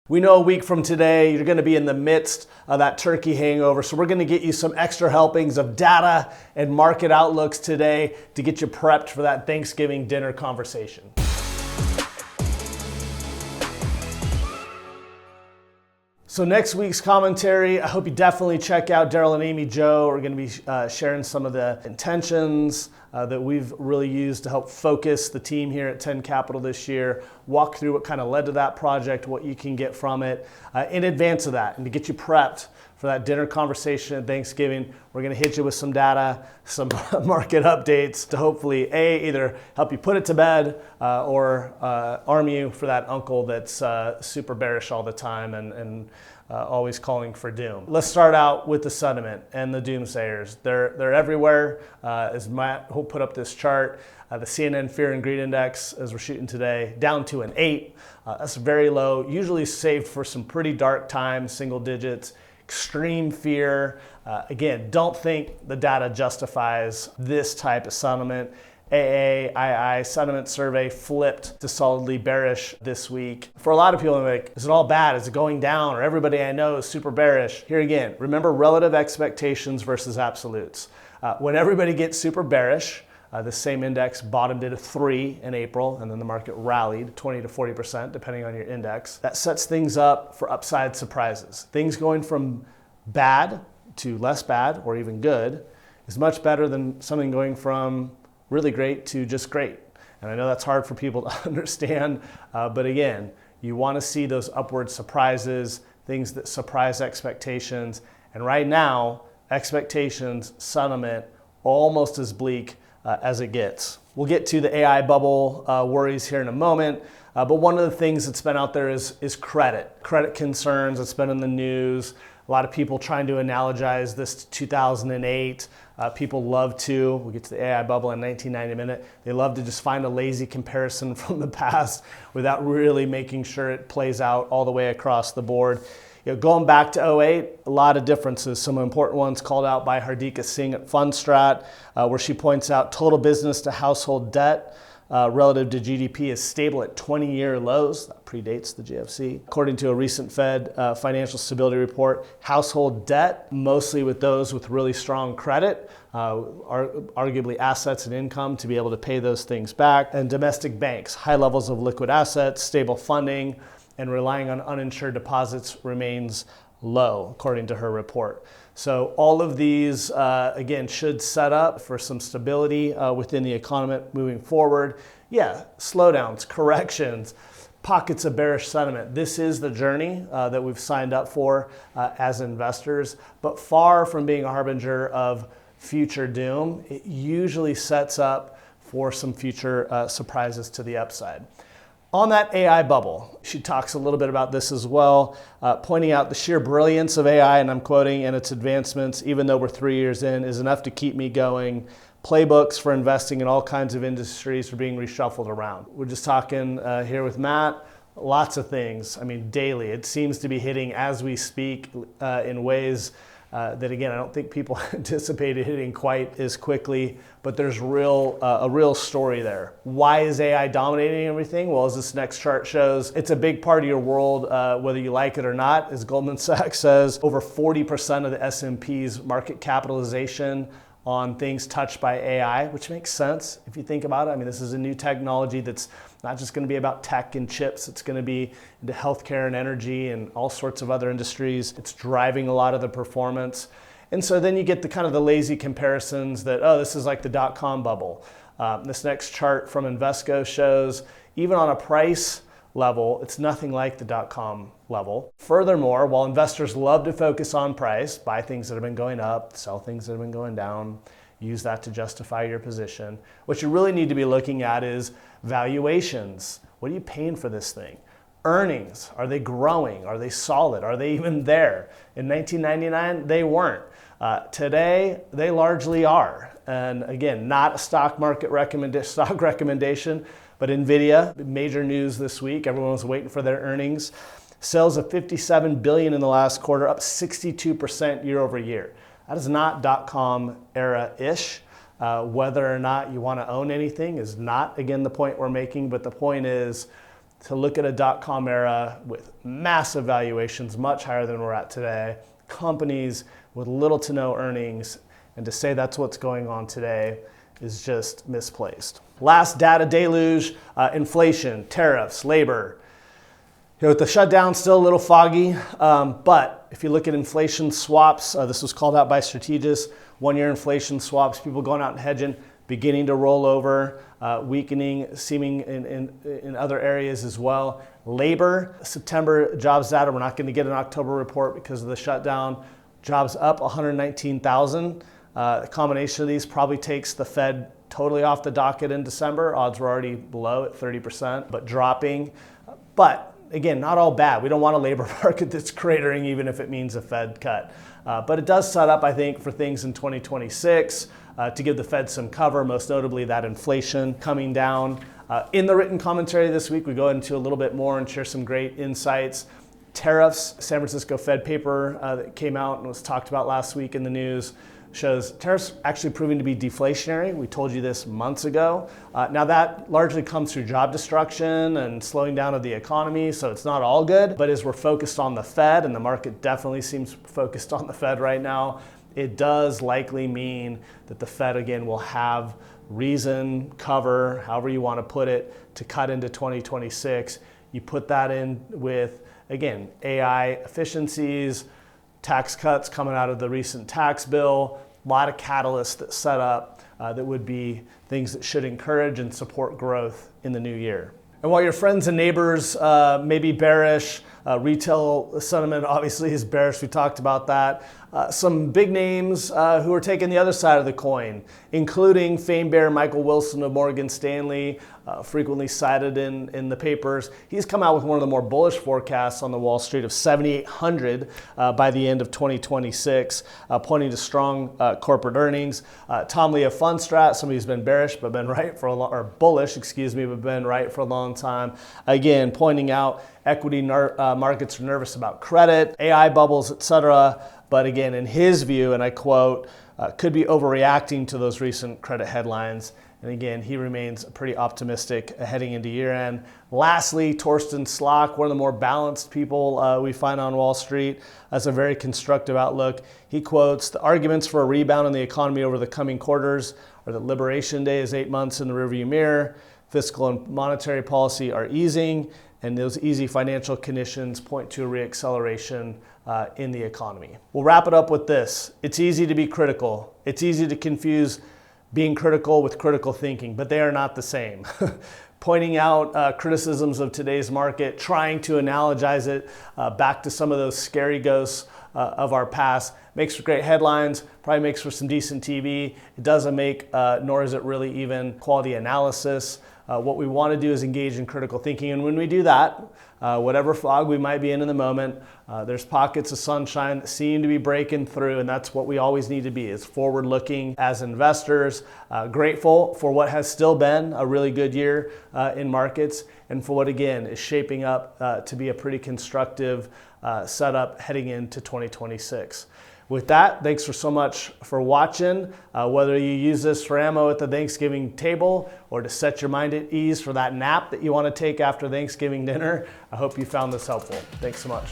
We know a week from today, you're going to be in the midst of that turkey hangover. So we're going to get you some extra helpings of data and market outlooks today to get you prepped for that Thanksgiving dinner conversation. So next week's commentary, I hope you definitely check out Daryl and Amy Jo. We're going to be sharing some of the intentions that we've really used to help focus the team here at 10 Capital this year, walk through what kind of led to that project, what you can get from it in advance of that, and to get you prepped for that dinner conversation at Thanksgiving. We're going to hit you with some data, some market updates to hopefully either help you put it to bed or arm you for that uncle that's super bearish all the time and always calling for doom. Let's start out with the sentiment and the doomsayers. They're everywhere. As Matt will put up this chart, the CNN Fear and Greed Index, as we're shooting today, down to an 8. That's very low, usually saved for some pretty dark times, single digits. Extreme fear. Again, don't think the data justifies this type of sentiment. AAII sentiment survey flipped to solidly bearish this week. For a lot of people, they're like, is it all bad? Is it going down? Or everybody I know is super bearish? Here again, remember relative expectations versus absolutes. When everybody gets super bearish, the same index bottomed at a 3 in April, and then the market rallied 20 to 40%, depending on your index. That sets things up for upside surprises. Things going from bad to less bad, or even good, is much better than something going from really great to just great. And I know that's hard for people to understand, but again, you want to see those upward surprises, things that surprise expectations. And right now, expectations, sentiment, almost as bleak as it gets. We'll get to the AI bubble worries here in a moment, but one of the things that's been out there is credit. Credit concerns, it's been in the news. A lot of people trying to analogize this to 2008. People love to, we'll get to the AI bubble in 1990 in a minute, they love to just find a lazy comparison from the past without really making sure it plays out all the way across the board. You know, going back to 08, a lot of differences. Some important ones called out by Hardika Singh at Fundstrat, where she points out total business to household debt relative to GDP is stable at 20-year lows. That predates the GFC. According to a recent Fed financial stability report, household debt, mostly with those with really strong credit, arguably assets and income to be able to pay those things back, and domestic banks, high levels of liquid assets, stable funding, and relying on uninsured deposits remains low, according to her report. So all of these, again, should set up for some stability within the economy moving forward. Yeah, slowdowns, corrections, pockets of bearish sentiment. This is the journey that we've signed up for as investors, but far from being a harbinger of future doom, it usually sets up for some future surprises to the upside. On that AI bubble, she talks a little bit about this as well, pointing out the sheer brilliance of AI, and I'm quoting, and its advancements, even though we're 3 years in, is enough to keep me going. Playbooks for investing in all kinds of industries are being reshuffled around. We're just talking here with Matt, lots of things. I mean, daily. It seems to be hitting as we speak in ways that, again, I don't think people anticipated hitting quite as quickly, but there's a real story there. Why is AI dominating everything? Well, as this next chart shows, it's a big part of your world, whether you like it or not. As Goldman Sachs says, over 40% of the S&P's market capitalization on things touched by AI, which makes sense if you think about it. I mean, this is a new technology that's not just going to be about tech and chips. It's going to be into healthcare and energy and all sorts of other industries. It's driving a lot of the performance. And so then you get the kind of the lazy comparisons that, oh, this is like the dot-com bubble. This next chart from Invesco shows even on a price level, it's nothing like the dot-com level. Furthermore, while investors love to focus on price, buy things that have been going up, sell things that have been going down, use that to justify your position, what you really need to be looking at is valuations. What are you paying for this thing? Earnings, are they growing? Are they solid? Are they even there? In 1999, they weren't. Today, they largely are. And again, not a stock recommendation, but NVIDIA, major news this week. Everyone was waiting for their earnings. Sales of $57 billion in the last quarter, up 62% year over year. That is not dot-com era-ish. Whether or not you want to own anything is not, again, the point we're making, but the point is to look at a dot-com era with massive valuations, much higher than we're at today, companies with little to no earnings, and to say that's what's going on today is just misplaced. Last data deluge, inflation, tariffs, labor. With the shutdown still a little foggy, but if you look at inflation swaps, this was called out by strategists, one-year inflation swaps, people going out and hedging, beginning to roll over, weakening, seeming in other areas as well. Labor, September jobs data, we're not going to get an October report because of the shutdown. Jobs up 119,000. A combination of these probably takes the Fed totally off the docket in December. Odds were already below at 30%, but dropping. But again, not all bad. We don't want a labor market that's cratering, even if it means a Fed cut. But it does set up, I think, for things in 2026 to give the Fed some cover, most notably that inflation coming down. In the written commentary this week, we go into a little bit more and share some great insights. Tariffs, San Francisco Fed paper that came out and was talked about last week in the news, shows tariffs actually proving to be deflationary. We told you this months ago. Now that largely comes through job destruction and slowing down of the economy, so it's not all good. But as we're focused on the Fed, and the market definitely seems focused on the Fed right now, it does likely mean that the Fed again will have reason, cover, however you want to put it, to cut into 2026. You put that in with, again, AI efficiencies, tax cuts coming out of the recent tax bill, a lot of catalysts that set up that would be things that should encourage and support growth in the new year. And while your friends and neighbors may be bearish, retail sentiment obviously is bearish, we talked about that. Some big names who are taking the other side of the coin, including fame bear Michael Wilson of Morgan Stanley, frequently cited in the papers. He's come out with one of the more bullish forecasts on the Wall Street of 7,800 by the end of 2026, pointing to strong corporate earnings. Tom Lee of Fundstrat, somebody who's been bearish but been right for a long, or bullish, excuse me, but been right for a long time. Again, pointing out equity markets are nervous about credit, AI bubbles, etc. But again, in his view, and I quote, could be overreacting to those recent credit headlines. And again, he remains pretty optimistic heading into year end. Lastly, Torsten Slok, one of the more balanced people we find on Wall Street, has a very constructive outlook. He quotes, the arguments for a rebound in the economy over the coming quarters are that Liberation Day is 8 months in the rearview mirror, fiscal and monetary policy are easing, and those easy financial conditions point to a reacceleration in the economy. We'll wrap it up with this. It's easy to be critical. It's easy to confuse being critical with critical thinking, but they are not the same. Pointing out criticisms of today's market, trying to analogize it back to some of those scary ghosts of our past, makes for great headlines, probably makes for some decent TV. It doesn't make, nor is it really even quality analysis. What we want to do is engage in critical thinking, and when we do that, whatever fog we might be in the moment, there's pockets of sunshine that seem to be breaking through, and that's what we always need to be, is forward-looking as investors, grateful for what has still been a really good year in markets, and for what, again, is shaping up to be a pretty constructive setup heading into 2026. With that, thanks for so much for watching. Whether you use this for ammo at the Thanksgiving table or to set your mind at ease for that nap that you want to take after Thanksgiving dinner, I hope you found this helpful. Thanks so much.